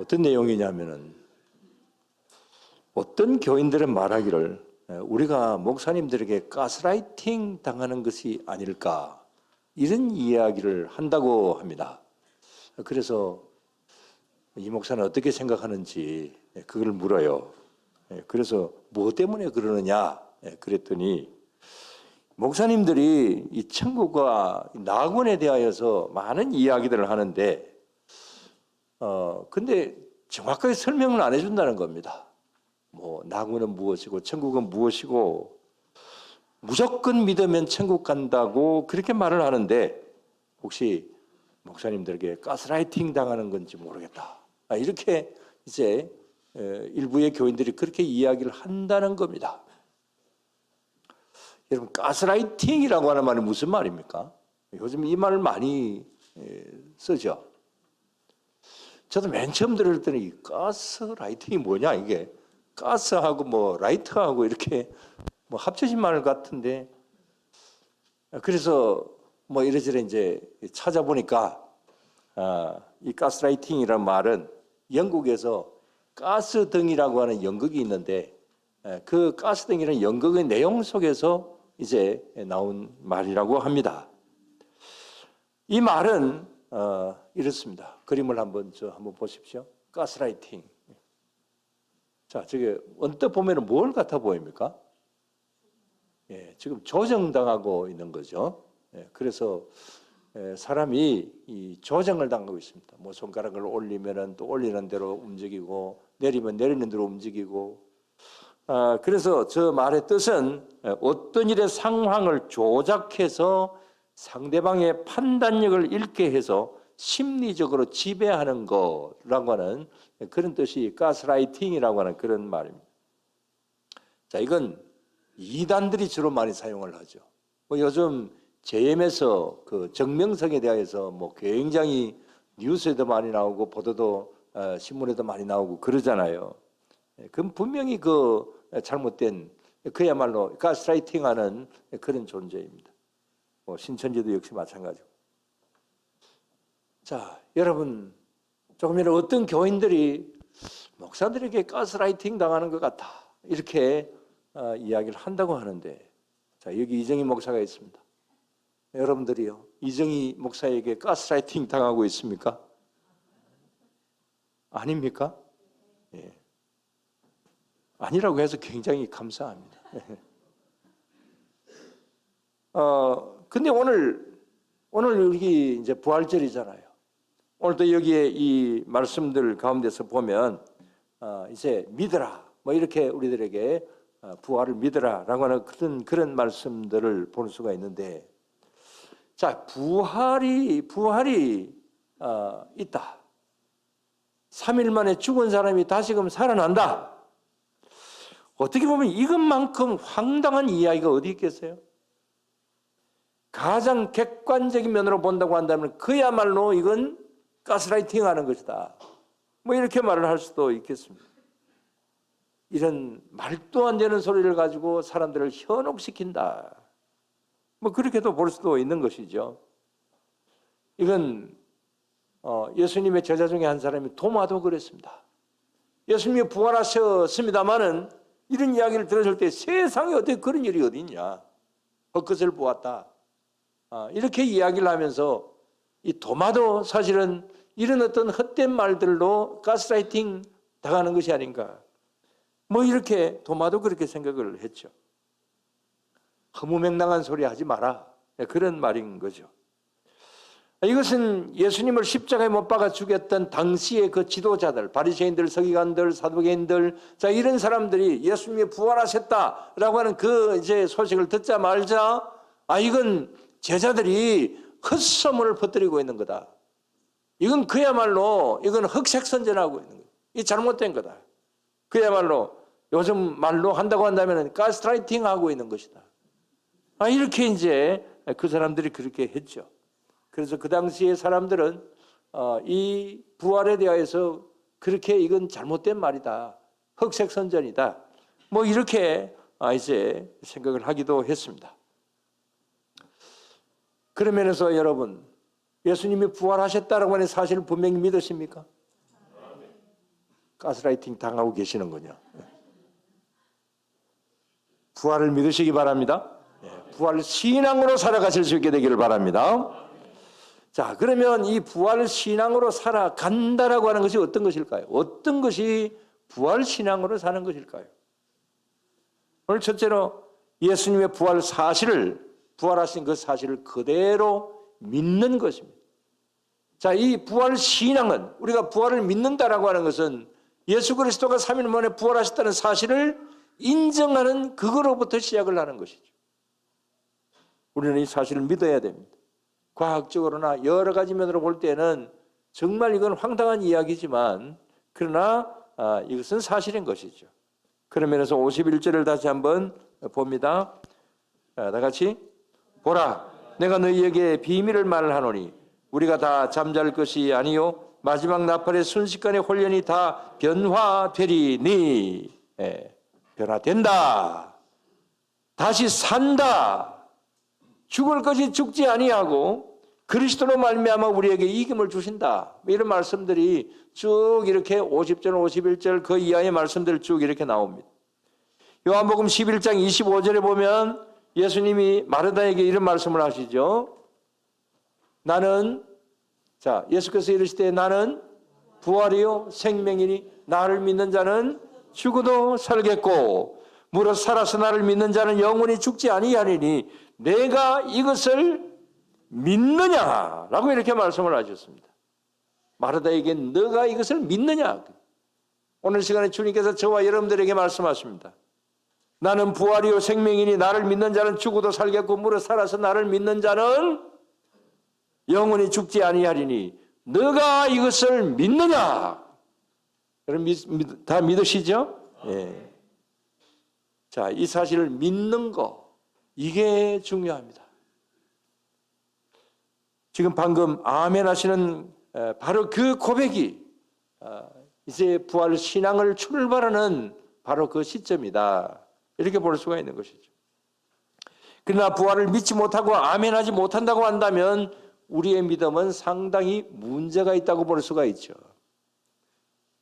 어떤 내용이냐면은 어떤 교인들은 말하기를 우리가 목사님들에게 가스라이팅 당하는 것이 아닐까 이런 이야기를 한다고 합니다. 그래서 이 목사는 어떻게 생각하는지 그걸 물어요. 그래서 뭐 때문에 그러느냐 그랬더니 목사님들이 이 천국과 낙원에 대하여서 많은 이야기들을 하는데 근데 정확하게 설명을 안 해준다는 겁니다. 뭐 낙원은 무엇이고 천국은 무엇이고 무조건 믿으면 천국 간다고 그렇게 말을 하는데 혹시 목사님들에게 가스라이팅 당하는 건지 모르겠다. 이렇게 이제 일부의 교인들이 그렇게 이야기를 한다는 겁니다. 여러분 가스라이팅이라고 하는 말이 무슨 말입니까? 요즘 이 말을 많이 쓰죠. 저도 맨 처음 들을 때는 이 가스라이팅이 뭐냐 이게 가스하고 뭐 라이트하고 이렇게 뭐 합쳐진 말 같은데 그래서 뭐 이래저래 이제 찾아보니까 이 가스라이팅이라는 말은 영국에서 가스등이라고 하는 연극이 있는데 그 가스등이라는 연극의 내용 속에서 이제 나온 말이라고 합니다. 이 말은 이렇습니다. 그림을 한번 보십시오. 가스라이팅. 자, 저게 언뜻 보면은 뭘 같아 보입니까? 예, 지금 조정당하고 있는 거죠. 예, 그래서 사람이 이 조정을 당하고 있습니다. 뭐 손가락을 올리면은 또 올리는 대로 움직이고 내리면 내리는 대로 움직이고. 그래서 저 말의 뜻은 어떤 일의 상황을 조작해서 상대방의 판단력을 잃게 해서 심리적으로 지배하는 거라고 하는 그런 뜻이 가스라이팅이라고 하는 그런 말입니다. 자, 이건 이단들이 주로 많이 사용을 하죠. 뭐 요즘 JM에서 그 정명석에 대해서 뭐 굉장히 뉴스에도 많이 나오고 보도도 신문에도 많이 나오고 그러잖아요. 그건 분명히 그 잘못된 그야말로 가스라이팅하는 그런 존재입니다. 뭐 신천지도 역시 마찬가지고. 자, 여러분 조금이라도 어떤 교인들이 목사들에게 가스라이팅 당하는 것 같다 이렇게 이야기를 한다고 하는데 자, 여기 이정희 목사가 있습니다. 여러분들이요 이정희 목사에게 가스라이팅 당하고 있습니까? 아닙니까? 예. 아니라고 해서 굉장히 감사합니다. 근데 오늘 우리 이제 부활절이잖아요. 오늘도 여기에 이 말씀들 가운데서 보면 이제 믿어라 뭐 이렇게 우리들에게 부활을 믿어라라고 하는 그런 말씀들을 볼 수가 있는데 자 부활이 있다. 3일 만에 죽은 사람이 다시금 살아난다. 어떻게 보면 이것만큼 황당한 이야기가 어디 있겠어요? 가장 객관적인 면으로 본다고 한다면 그야말로 이건 가스라이팅 하는 것이다. 뭐 이렇게 말을 할 수도 있겠습니다. 이런 말도 안 되는 소리를 가지고 사람들을 현혹시킨다. 뭐 그렇게도 볼 수도 있는 것이죠. 이건 예수님의 제자 중에 한 사람이 도마도 그랬습니다. 예수님이 부활하셨습니다마는 이런 이야기를 들었을 때 세상에 어떻게 그런 일이 어디 있냐. 헛것을 보았다. 이렇게 이야기를 하면서 이 도마도 사실은 이런 어떤 헛된 말들로 가스라이팅 당하는 것이 아닌가. 뭐 이렇게 도마도 그렇게 생각을 했죠. 허무맹랑한 소리 하지 마라. 그런 말인 거죠. 이것은 예수님을 십자가에 못 박아 죽였던 당시의 그 지도자들, 바리새인들, 서기관들, 사두개인들, 자 이런 사람들이 예수님이 부활하셨다라고 하는 그 이제 소식을 듣자 말자, 이건 제자들이 헛소문을 퍼뜨리고 있는 거다. 이건 그야말로 이건 흑색 선전하고 있는 거다. 이 잘못된 거다. 그야말로 요즘 말로 한다고 한다면 가스라이팅 하고 있는 것이다. 이렇게 이제 그 사람들이 그렇게 했죠. 그래서 그 당시에 사람들은 이 부활에 대해서 그렇게 이건 잘못된 말이다. 흑색 선전이다. 뭐 이렇게 이제 생각을 하기도 했습니다. 그런 면에서 여러분 예수님이 부활하셨다라고 하는 사실을 분명히 믿으십니까? 가스라이팅 당하고 계시는군요. 부활을 믿으시기 바랍니다. 부활 신앙으로 살아가실 수 있게 되기를 바랍니다. 자, 그러면 이 부활 신앙으로 살아간다라고 하는 것이 어떤 것일까요? 어떤 것이 부활 신앙으로 사는 것일까요? 오늘 첫째로 예수님의 부활 사실을, 부활하신 그 사실을 그대로 믿는 것입니다. 자, 이 부활 신앙은, 우리가 부활을 믿는다라고 하는 것은 예수 그리스도가 3일 만에 부활하셨다는 사실을 인정하는 그거로부터 시작을 하는 것이죠. 우리는 이 사실을 믿어야 됩니다. 과학적으로나 여러 가지 면으로 볼 때는 정말 이건 황당한 이야기지만 그러나 이것은 사실인 것이죠. 그런 면에서 51절을 다시 한번 봅니다. 다 같이 보라, 내가 너희에게 비밀을 말하노니 우리가 다 잠잘 것이 아니요 마지막 나팔의 순식간에 홀연히 다 변화되리니. 변화된다. 다시 산다. 죽을 것이 죽지 아니하고 그리스도로 말미암아 우리에게 이김을 주신다. 이런 말씀들이 쭉 이렇게 50절, 51절 그 이하의 말씀들 쭉 이렇게 나옵니다. 요한복음 11장 25절에 보면 예수님이 마르다에게 이런 말씀을 하시죠. 나는, 자, 예수께서 이르시되 나는 부활이요 생명이니 나를 믿는 자는 죽어도 살겠고 무릇 살아서 나를 믿는 자는 영원히 죽지 아니하리니 내가 이것을 믿느냐라고 이렇게 말씀을 하셨습니다. 마르다에게 너가 이것을 믿느냐? 오늘 시간에 주님께서 저와 여러분들에게 말씀하십니다. 나는 부활이요 생명이니 나를 믿는 자는 죽어도 살겠고 무릇 살아서 나를 믿는 자는 영원히 죽지 아니하리니 너가 이것을 믿느냐? 여러분 다 믿으시죠? 예. 자, 이 사실을 믿는 거, 이게 중요합니다. 지금 방금 아멘 하시는 바로 그 고백이 이제 부활 신앙을 출발하는 바로 그 시점이다. 이렇게 볼 수가 있는 것이죠. 그러나 부활을 믿지 못하고 아멘 하지 못한다고 한다면 우리의 믿음은 상당히 문제가 있다고 볼 수가 있죠.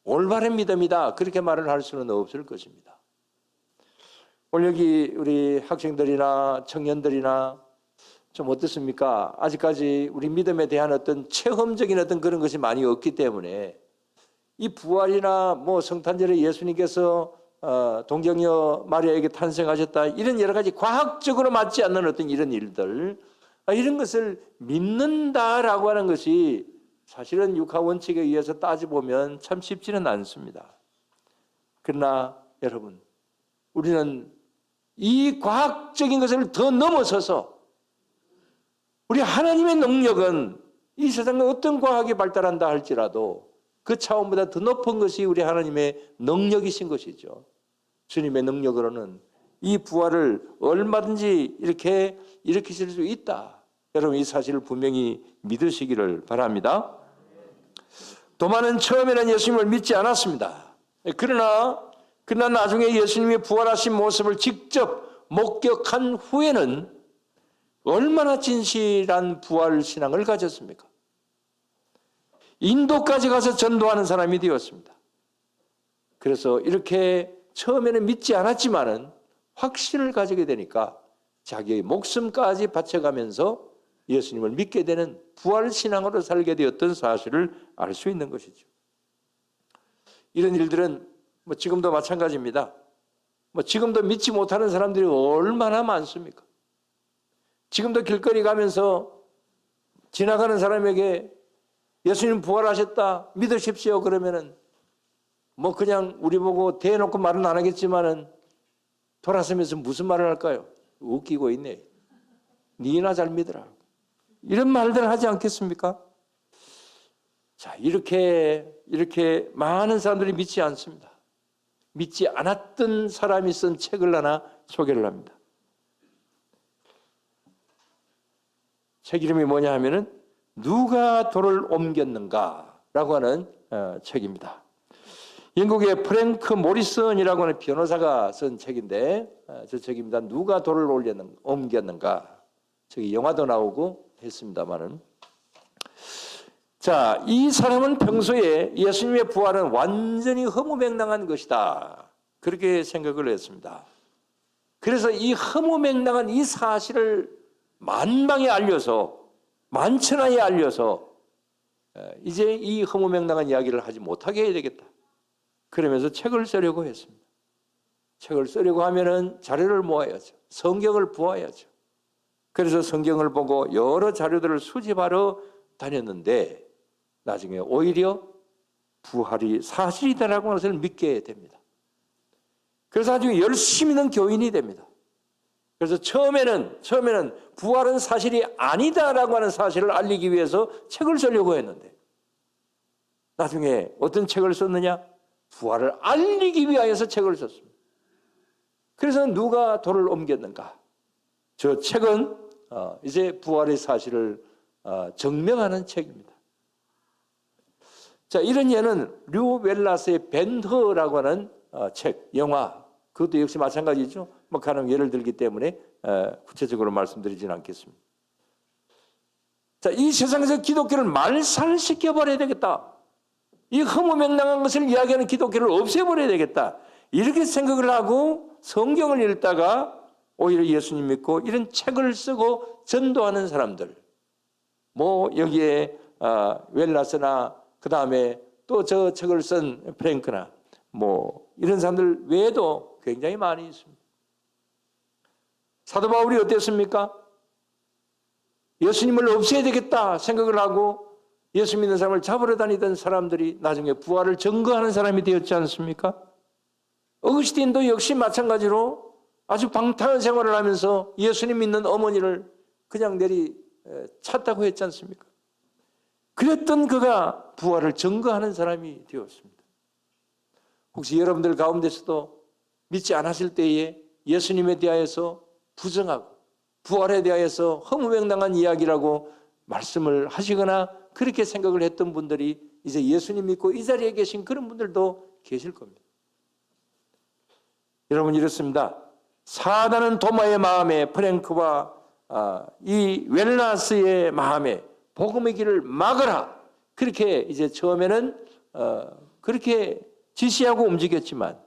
올바른 믿음이다. 그렇게 말을 할 수는 없을 것입니다. 오늘 여기 우리 학생들이나 청년들이나 좀 어떻습니까? 아직까지 우리 믿음에 대한 어떤 체험적인 어떤 그런 것이 많이 없기 때문에 이 부활이나 뭐 성탄절에 예수님께서 동정녀 마리아에게 탄생하셨다 이런 여러 가지 과학적으로 맞지 않는 어떤 이런 일들 이런 것을 믿는다라고 하는 것이 사실은 육하 원칙에 의해서 따져보면 참 쉽지는 않습니다. 그러나 여러분 우리는 이 과학적인 것을 더 넘어서서 우리 하나님의 능력은 이 세상에 어떤 과학이 발달한다 할지라도 그 차원보다 더 높은 것이 우리 하나님의 능력이신 것이죠. 주님의 능력으로는 이 부활을 얼마든지 이렇게 일으키실 수 있다. 여러분 이 사실을 분명히 믿으시기를 바랍니다. 도마는 처음에는 예수님을 믿지 않았습니다. 그러나 나중에 예수님이 부활하신 모습을 직접 목격한 후에는 얼마나 진실한 부활 신앙을 가졌습니까? 인도까지 가서 전도하는 사람이 되었습니다. 그래서 이렇게 처음에는 믿지 않았지만은 확신을 가지게 되니까 자기의 목숨까지 바쳐가면서 예수님을 믿게 되는 부활 신앙으로 살게 되었던 사실을 알 수 있는 것이죠. 이런 일들은 뭐 지금도 마찬가지입니다. 뭐 지금도 믿지 못하는 사람들이 얼마나 많습니까? 지금도 길거리 가면서 지나가는 사람에게 예수님 부활하셨다 믿으십시오 그러면은 뭐 그냥 우리 보고 대놓고 말은 안 하겠지만은 돌아서면서 무슨 말을 할까요? 웃기고 있네. 니나 잘 믿으라. 이런 말들을 하지 않겠습니까? 자, 이렇게 많은 사람들이 믿지 않습니다. 믿지 않았던 사람이 쓴 책을 하나 소개를 합니다. 책 이름이 뭐냐 하면은 누가 돌을 옮겼는가라고 하는 책입니다. 영국의 프랭크 모리슨이라고 하는 변호사가 쓴 책인데 저 책입니다. 누가 돌을 옮겼는가. 저기 영화도 나오고 했습니다만은 자, 이 사람은 평소에 예수님의 부활은 완전히 허무맹랑한 것이다, 그렇게 생각을 했습니다. 그래서 이 허무맹랑한 이 사실을 만방에 알려서, 만천하에 알려서 이제 이 허무맹랑한 이야기를 하지 못하게 해야 되겠다, 그러면서 책을 쓰려고 했습니다. 책을 쓰려고 하면은 자료를 모아야죠. 성경을 보아야죠. 그래서 성경을 보고 여러 자료들을 수집하러 다녔는데 나중에 오히려 부활이 사실이다라고 하는 것을 믿게 됩니다. 그래서 아주 열심히 있는 교인이 됩니다. 그래서 처음에는 부활은 사실이 아니다라고 하는 사실을 알리기 위해서 책을 쓰려고 했는데 나중에 어떤 책을 썼느냐? 부활을 알리기 위하여서 책을 썼습니다. 그래서 누가 돌을 옮겼는가? 저 책은 이제 부활의 사실을 증명하는 책입니다. 자, 이런 예는 류 웰라스의 벤허라고 하는 책, 영화, 그것도 역시 마찬가지죠. 뭐 가령 예를 들기 때문에 구체적으로 말씀드리지는 않겠습니다. 자, 이 세상에서 기독교를 말살시켜 버려야 되겠다, 이 허무맹랑한 것을 이야기하는 기독교를 없애버려야 되겠다, 이렇게 생각을 하고 성경을 읽다가 오히려 예수님 믿고 이런 책을 쓰고 전도하는 사람들, 뭐 여기에 웰라스나 그 다음에 또 저 책을 쓴 프랭크나 뭐 이런 사람들 외에도 굉장히 많이 있습니다. 사도 바울이 어땠습니까? 예수님을 없애야 되겠다 생각을 하고 예수 믿는 사람을 잡으러 다니던 사람들이 나중에 부활을 증거하는 사람이 되었지 않습니까? 어거스틴도 역시 마찬가지로 아주 방탕한 생활을 하면서 예수님 믿는 어머니를 그냥 찾다고 했지 않습니까? 그랬던 그가 부활을 증거하는 사람이 되었습니다. 혹시 여러분들 가운데서도 믿지 않았을 때에 예수님에 대하여서 부정하고 부활에 대하여서 허무맹랑한 이야기라고 말씀을 하시거나 그렇게 생각을 했던 분들이 이제 예수님 믿고 이 자리에 계신 그런 분들도 계실 겁니다. 여러분, 이렇습니다. 사단은 도마의 마음에, 프랭크와 이 웰라스의 마음에 복음의 길을 막으라, 그렇게 이제 처음에는 그렇게 지시하고 움직였지만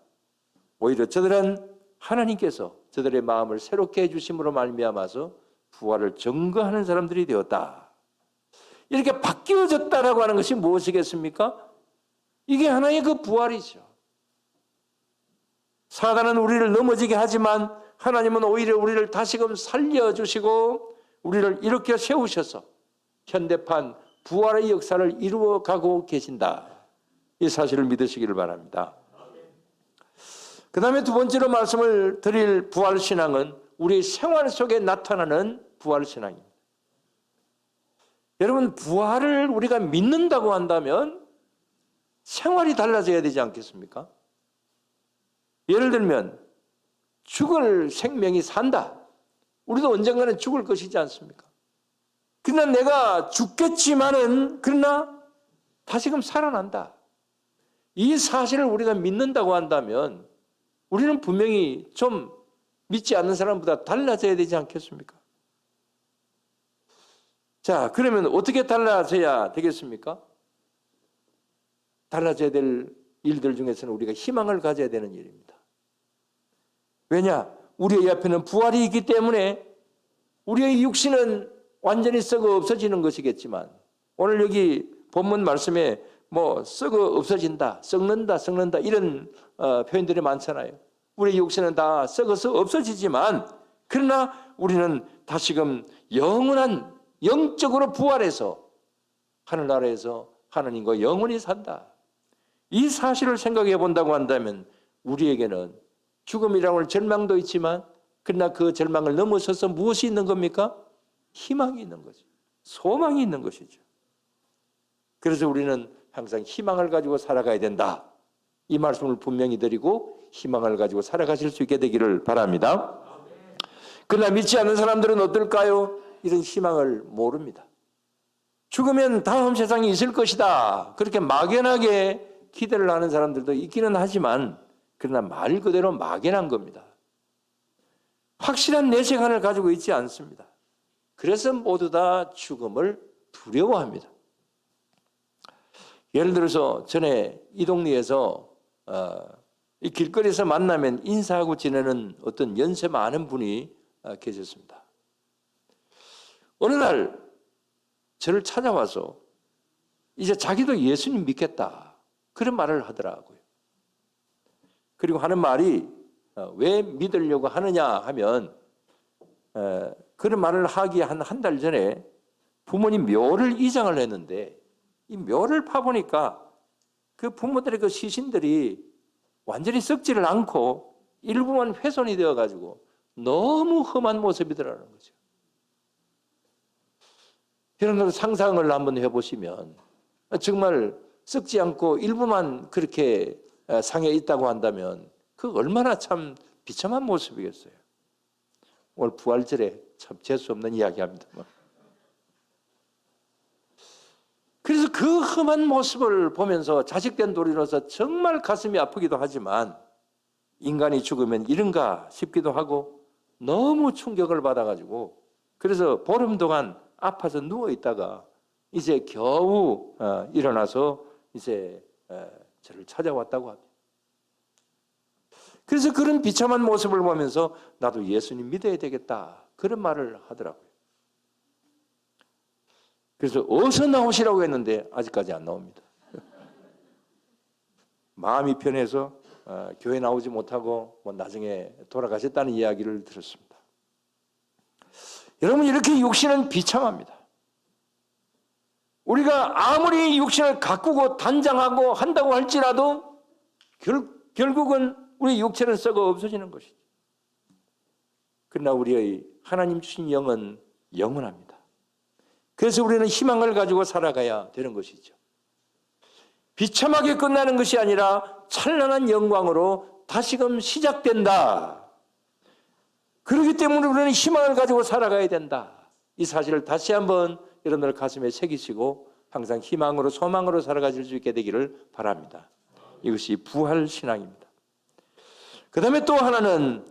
오히려 저들은 하나님께서 저들의 마음을 새롭게 해주심으로 말미암아서 부활을 증거하는 사람들이 되었다. 이렇게 바뀌어졌다라고 하는 것이 무엇이겠습니까? 이게 하나의 그 부활이죠. 사단은 우리를 넘어지게 하지만 하나님은 오히려 우리를 다시금 살려주시고 우리를 일으켜 세우셔서 현대판 부활의 역사를 이루어가고 계신다, 이 사실을 믿으시기를 바랍니다. 그 다음에 두 번째로 말씀을 드릴 부활신앙은 우리 생활 속에 나타나는 부활신앙입니다. 여러분, 부활을 우리가 믿는다고 한다면 생활이 달라져야 되지 않겠습니까? 예를 들면 죽을 생명이 산다, 우리도 언젠가는 죽을 것이지 않습니까? 그러나 내가 죽겠지만은 그러나 다시금 살아난다, 이 사실을 우리가 믿는다고 한다면 우리는 분명히 좀 믿지 않는 사람보다 달라져야 되지 않겠습니까? 자, 그러면 어떻게 달라져야 되겠습니까? 달라져야 될 일들 중에서는 우리가 희망을 가져야 되는 일입니다. 왜냐? 우리의 옆에는 부활이 있기 때문에 우리의 육신은 완전히 썩어 없어지는 것이겠지만 오늘 여기 본문 말씀에 뭐 썩어 없어진다, 썩는다 이런 표현들이 많잖아요. 우리 육신은 다 썩어서 없어지지만 그러나 우리는 다시금 영원한 영적으로 부활해서 하늘나라에서 하나님과 영원히 산다, 이 사실을 생각해 본다고 한다면 우리에게는 죽음이라고 하는 절망도 있지만 그러나 그 절망을 넘어서서 무엇이 있는 겁니까? 희망이 있는 거죠. 소망이 있는 것이죠. 그래서 우리는 항상 희망을 가지고 살아가야 된다, 이 말씀을 분명히 드리고 희망을 가지고 살아가실 수 있게 되기를 바랍니다. 그러나 믿지 않는 사람들은 어떨까요? 이런 희망을 모릅니다. 죽으면 다음 세상이 있을 것이다, 그렇게 막연하게 기대를 하는 사람들도 있기는 하지만 그러나 말 그대로 막연한 겁니다. 확실한 내세관을 가지고 있지 않습니다. 그래서 모두 다 죽음을 두려워합니다. 예를 들어서 전에 이 동네에서 이 길거리에서 만나면 인사하고 지내는 어떤 연세 많은 분이 계셨습니다. 어느 날 저를 찾아와서 이제 자기도 예수님 믿겠다 그런 말을 하더라고요. 그리고 하는 말이 왜 믿으려고 하느냐 하면 그런 말을 하기 한 달 전에 부모님 묘를 이장을 했는데 이 묘를 파보니까 그 부모들의 그 시신들이 완전히 썩지를 않고 일부만 훼손이 되어가지고 너무 험한 모습이더라는 거죠. 여러분들 상상을 한번 해보시면 정말 썩지 않고 일부만 그렇게 상해 있다고 한다면 그 얼마나 참 비참한 모습이겠어요. 오늘 부활절에 참 재수 없는 이야기합니다만. 그래서 그 험한 모습을 보면서 자식된 도리로서 정말 가슴이 아프기도 하지만 인간이 죽으면 이런가 싶기도 하고 너무 충격을 받아가지고 그래서 보름 동안 아파서 누워있다가 이제 겨우 일어나서 이제 저를 찾아왔다고 합니다. 그래서 그런 비참한 모습을 보면서 나도 예수님 믿어야 되겠다 그런 말을 하더라고요. 그래서 어서 나오시라고 했는데 아직까지 안 나옵니다. 마음이 편해서 교회 나오지 못하고 나중에 돌아가셨다는 이야기를 들었습니다. 여러분 이렇게 육신은 비참합니다. 우리가 아무리 육신을 가꾸고 단장하고 한다고 할지라도 결국은 우리 육체는 썩어 없어지는 것이죠. 그러나 우리의 하나님 주신 영은 영원합니다. 그래서 우리는 희망을 가지고 살아가야 되는 것이죠. 비참하게 끝나는 것이 아니라 찬란한 영광으로 다시금 시작된다. 그렇기 때문에 우리는 희망을 가지고 살아가야 된다. 이 사실을 다시 한번 여러분들 가슴에 새기시고 항상 희망으로 소망으로 살아가실 수 있게 되기를 바랍니다. 이것이 부활 신앙입니다. 그 다음에 또 하나는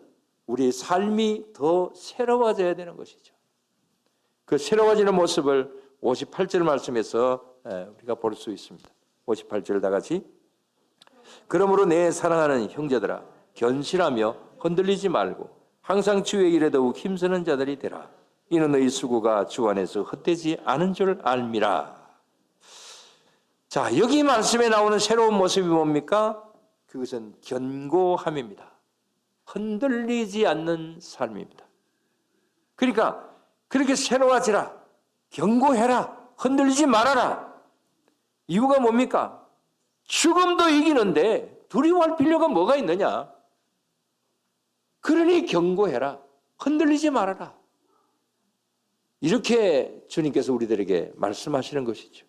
우리의 삶이 더 새로워져야 되는 것이죠. 그 새로워지는 모습을 58절 말씀에서 우리가 볼 수 있습니다. 58절 다 같이. 그러므로 내 사랑하는 형제들아 견실하며 흔들리지 말고 항상 주의 일에 더욱 힘쓰는 자들이 되라. 이는 너희 수고가 주 안에서 헛되지 않은 줄 알미라. 자, 여기 말씀에 나오는 새로운 모습이 뭡니까? 그것은 견고함입니다. 흔들리지 않는 삶입니다. 그러니까 그렇게 새로워지라, 견고해라, 흔들리지 말아라. 이유가 뭡니까? 죽음도 이기는데 두려워할 필요가 뭐가 있느냐? 그러니 견고해라, 흔들리지 말아라. 이렇게 주님께서 우리들에게 말씀하시는 것이죠.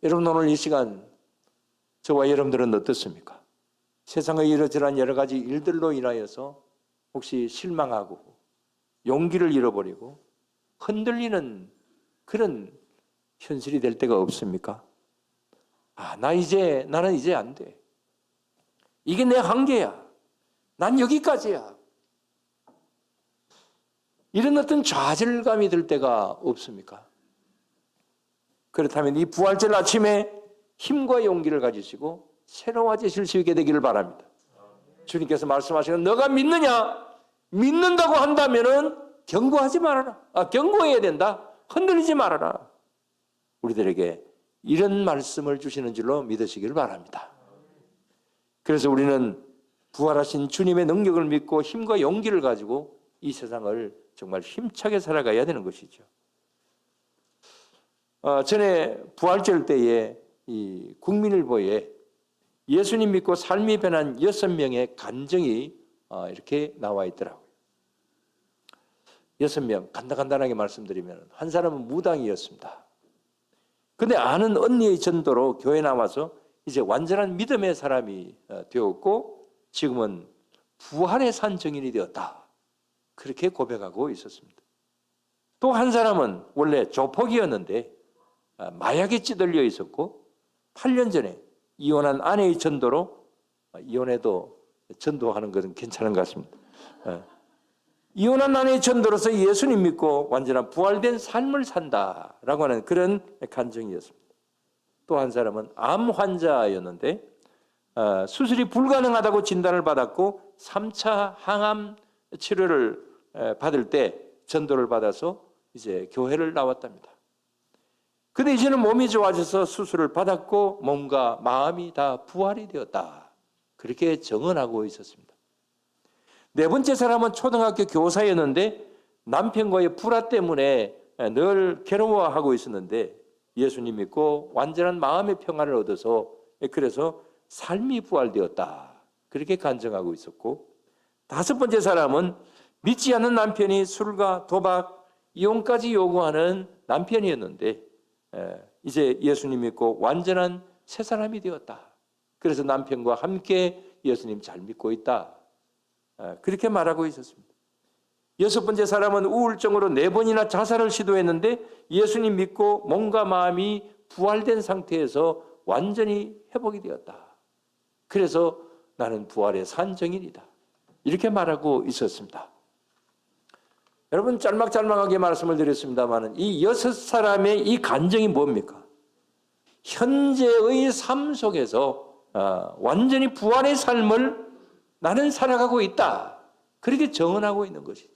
여러분 오늘 이 시간 저와 여러분들은 어떻습니까? 세상의 이러저러한 여러 가지 일들로 인하여서 혹시 실망하고 용기를 잃어버리고 흔들리는 그런 현실이 될 때가 없습니까? 나는 이제 안 돼. 이게 내 한계야. 난 여기까지야. 이런 어떤 좌절감이 들 때가 없습니까? 그렇다면 이 부활절 아침에 힘과 용기를 가지시고 새로워지실 수 있게 되기를 바랍니다. 주님께서 말씀하시는 너가 믿느냐? 믿는다고 한다면은 견고하지 말아라. 견고해야 된다. 흔들리지 말아라. 우리들에게 이런 말씀을 주시는 줄로 믿으시길 바랍니다. 그래서 우리는 부활하신 주님의 능력을 믿고 힘과 용기를 가지고 이 세상을 정말 힘차게 살아가야 되는 것이죠. 전에 부활절 때에 이 국민일보에 예수님 믿고 삶이 변한 6명의 간증이 이렇게 나와 있더라고요. 6명 간단하게 말씀드리면 한 사람은 무당이었습니다. 근데 아는 언니의 전도로 교회 나와서 이제 완전한 믿음의 사람이 되었고 지금은 부활의 산 증인이 되었다. 그렇게 고백하고 있었습니다. 또 한 사람은 원래 조폭이었는데 마약에 찌들려 있었고 8년 전에 이혼한 아내의 전도로 이혼해도 전도하는 것은 괜찮은 것 같습니다. 이혼한 아내의 전도로서 예수님 믿고 완전한 부활된 삶을 산다라고 하는 그런 간증이었습니다. 또 한 사람은 암 환자였는데 수술이 불가능하다고 진단을 받았고 3차 항암 치료를 받을 때 전도를 받아서 이제 교회를 나왔답니다. 근데 이제는 몸이 좋아져서 수술을 받았고 몸과 마음이 다 부활이 되었다. 그렇게 정언하고 있었습니다. 네 번째 사람은 초등학교 교사였는데 남편과의 불화 때문에 늘 괴로워하고 있었는데 예수님 믿고 완전한 마음의 평안을 얻어서 그래서 삶이 부활되었다. 그렇게 간증하고 있었고, 다섯 번째 사람은 믿지 않는 남편이 술과 도박, 이혼까지 요구하는 남편이었는데 이제 예수님 믿고 완전한 새 사람이 되었다. 그래서 남편과 함께 예수님 잘 믿고 있다. 그렇게 말하고 있었습니다. 여섯 번째 사람은 우울증으로 4번이나 자살을 시도했는데 예수님 믿고 몸과 마음이 부활된 상태에서 완전히 회복이 되었다. 그래서 나는 부활의 산 증인이다. 이렇게 말하고 있었습니다. 여러분, 짤막짤막하게 말씀을 드렸습니다만 이 6사람의 이 간증이 뭡니까? 현재의 삶 속에서 완전히 부활의 삶을 나는 살아가고 있다. 그렇게 정언하고 있는 것이죠.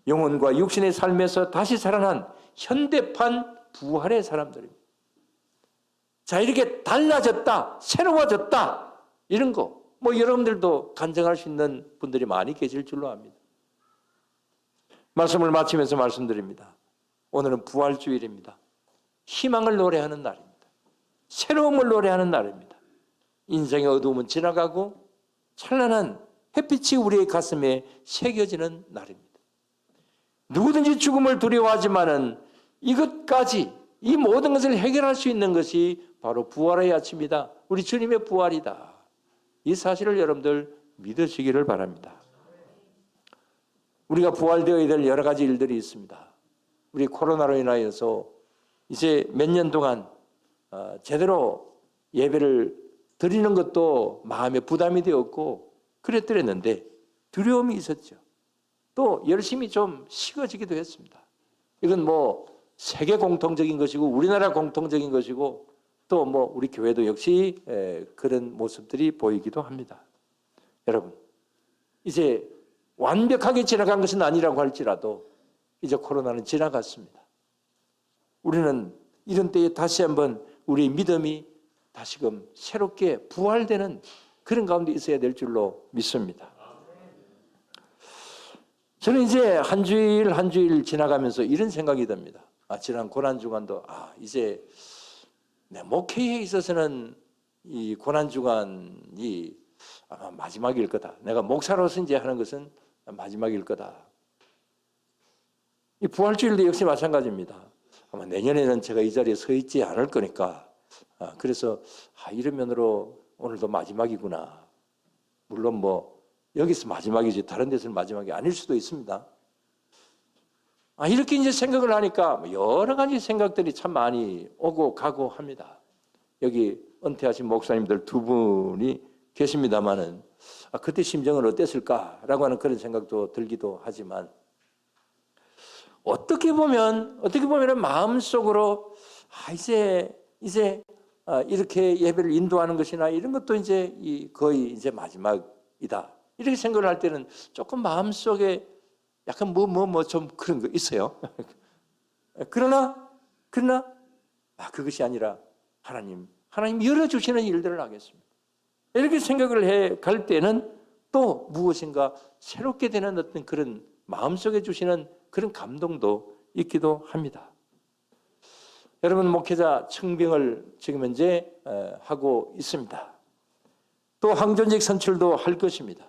영혼과 육신의 삶에서 다시 살아난 현대판 부활의 사람들입니다. 자, 이렇게 달라졌다, 새로워졌다, 이런 거, 여러분들도 간증할 수 있는 분들이 많이 계실 줄로 압니다. 말씀을 마치면서 말씀드립니다. 오늘은 부활주일입니다. 희망을 노래하는 날입니다. 새로움을 노래하는 날입니다. 인생의 어두움은 지나가고 찬란한 햇빛이 우리의 가슴에 새겨지는 날입니다. 누구든지 죽음을 두려워하지만은 이것까지, 이 모든 것을 해결할 수 있는 것이 바로 부활의 아침이다. 우리 주님의 부활이다. 이 사실을 여러분들 믿으시기를 바랍니다. 우리가 부활되어야 될 여러 가지 일들이 있습니다. 우리 코로나로 인하여서 이제 몇 년 동안 제대로 예배를 드리는 것도 마음에 부담이 되었고 그랬더랬는데 두려움이 있었죠. 또 열심히 좀 식어지기도 했습니다. 이건 세계 공통적인 것이고 우리나라 공통적인 것이고 또 우리 교회도 역시 그런 모습들이 보이기도 합니다. 여러분, 이제 완벽하게 지나간 것은 아니라고 할지라도 이제 코로나는 지나갔습니다. 우리는 이런 때에 다시 한번 우리 믿음이 다시금 새롭게 부활되는 그런 가운데 있어야 될 줄로 믿습니다. 저는 이제 한 주일 한 주일 지나가면서 이런 생각이 듭니다. 지난 고난주간도 이제 내 목회에 있어서는 이 고난주간이 아마 마지막일 거다. 내가 목사로서 이제 하는 것은 마지막일 거다. 이 부활주일도 역시 마찬가지입니다. 아마 내년에는 제가 이 자리에 서 있지 않을 거니까 그래서 이런 면으로 오늘도 마지막이구나. 물론 여기서 마지막이지 다른 데서는 마지막이 아닐 수도 있습니다. 이렇게 이제 생각을 하니까 여러 가지 생각들이 참 많이 오고 가고 합니다. 여기 은퇴하신 목사님들 2분이 계십니다만은 그때 심정은 어땠을까라고 하는 그런 생각도 들기도 하지만 어떻게 보면 마음속으로 이제 이렇게 예배를 인도하는 것이나 이런 것도 이제 거의 이제 마지막이다. 이렇게 생각을 할 때는 조금 마음속에 약간 좀 그런 거 있어요. 그러나 그것이 아니라 하나님 열어주시는 일들을 하겠습니다. 이렇게 생각을 해 갈 때는 또 무엇인가 새롭게 되는 어떤 그런 마음속에 주시는 그런 감동도 있기도 합니다. 여러분, 목회자 청빙을 지금 현재 하고 있습니다. 또 항전직 선출도 할 것입니다.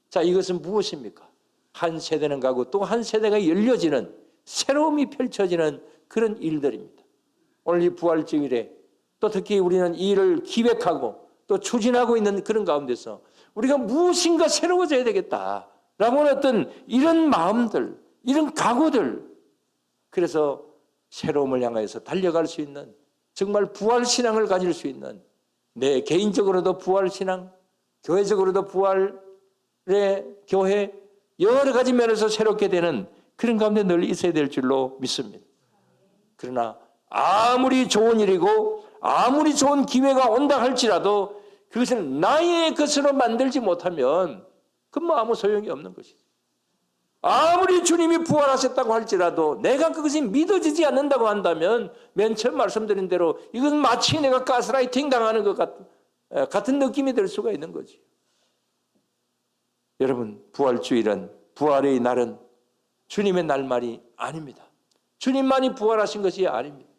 자, 이것은 무엇입니까? 한 세대는 가고 또 한 세대가 열려지는 새로움이 펼쳐지는 그런 일들입니다. 오늘 이 부활주일에 또 특히 우리는 이 일을 기획하고 또 추진하고 있는 그런 가운데서 우리가 무엇인가 새로워져야 되겠다라고 하는 어떤 이런 마음들, 이런 각오들, 그래서 새로움을 향해서 달려갈 수 있는 정말 부활신앙을 가질 수 있는 내 개인적으로도 부활신앙, 교회적으로도 부활의 교회, 여러 가지 면에서 새롭게 되는 그런 가운데 늘 있어야 될 줄로 믿습니다. 그러나 아무리 좋은 일이고 아무리 좋은 기회가 온다 할지라도 그것을 나의 것으로 만들지 못하면 그건 뭐 아무 소용이 없는 것이죠. 아무리 주님이 부활하셨다고 할지라도 내가 그것이 믿어지지 않는다고 한다면 맨 처음 말씀드린 대로 이건 마치 내가 가스라이팅 당하는 것 같은 느낌이 들 수가 있는 거지. 여러분, 부활주일은, 부활의 날은 주님의 날만이 아닙니다. 주님만이 부활하신 것이 아닙니다.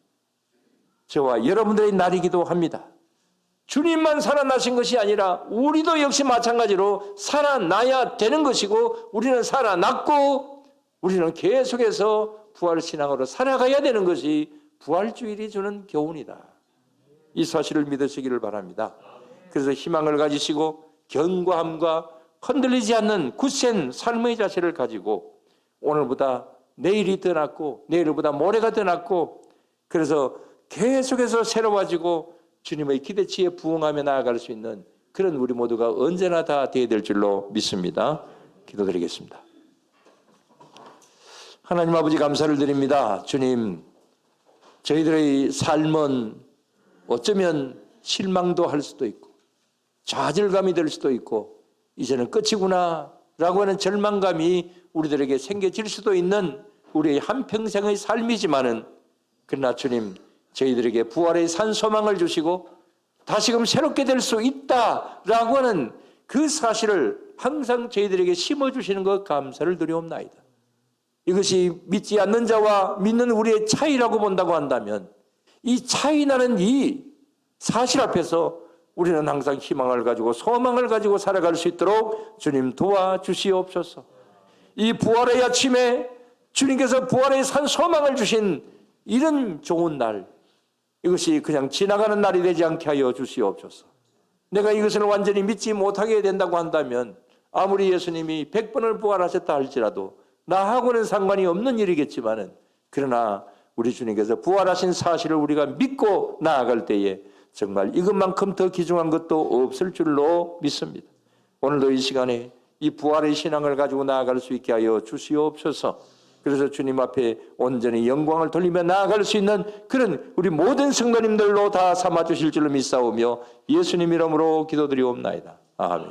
저와 여러분들의 날이기도 합니다. 주님만 살아나신 것이 아니라 우리도 역시 마찬가지로 살아나야 되는 것이고 우리는 살아났고 우리는 계속해서 부활신앙으로 살아가야 되는 것이 부활주일이 주는 교훈이다. 이 사실을 믿으시기를 바랍니다. 그래서 희망을 가지시고 견고함과 흔들리지 않는 굳센 삶의 자세를 가지고 오늘보다 내일이 더 낫고 내일보다 모레가 더 낫고 그래서 계속해서 새로워지고 주님의 기대치에 부응하며 나아갈 수 있는 그런 우리 모두가 언제나 다 되어야 될 줄로 믿습니다. 기도드리겠습니다. 하나님 아버지 감사를 드립니다. 주님, 저희들의 삶은 어쩌면 실망도 할 수도 있고 좌절감이 될 수도 있고 이제는 끝이구나 라고 하는 절망감이 우리들에게 생겨질 수도 있는 우리의 한평생의 삶이지만은 그러나 주님, 저희들에게 부활의 산 소망을 주시고 다시금 새롭게 될 수 있다라고 하는 그 사실을 항상 저희들에게 심어주시는 것 감사를 드리옵나이다. 이것이 믿지 않는 자와 믿는 우리의 차이라고 본다고 한다면 이 차이 나는 이 사실 앞에서 우리는 항상 희망을 가지고 소망을 가지고 살아갈 수 있도록 주님 도와주시옵소서. 이 부활의 아침에 주님께서 부활의 산 소망을 주신 이런 좋은 날, 이것이 그냥 지나가는 날이 되지 않게 하여 주시옵소서. 내가 이것을 완전히 믿지 못하게 된다고 한다면 아무리 예수님이 100번을 부활하셨다 할지라도 나하고는 상관이 없는 일이겠지만은 그러나 우리 주님께서 부활하신 사실을 우리가 믿고 나아갈 때에 정말 이것만큼 더 귀중한 것도 없을 줄로 믿습니다. 오늘도 이 시간에 이 부활의 신앙을 가지고 나아갈 수 있게 하여 주시옵소서. 그래서 주님 앞에 온전히 영광을 돌리며 나아갈 수 있는 그런 우리 모든 성도님들로 다 삼아주실 줄로 믿사오며 예수님 이름으로 기도드리옵나이다. 아멘.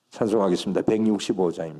찬송하겠습니다. 165장입니다.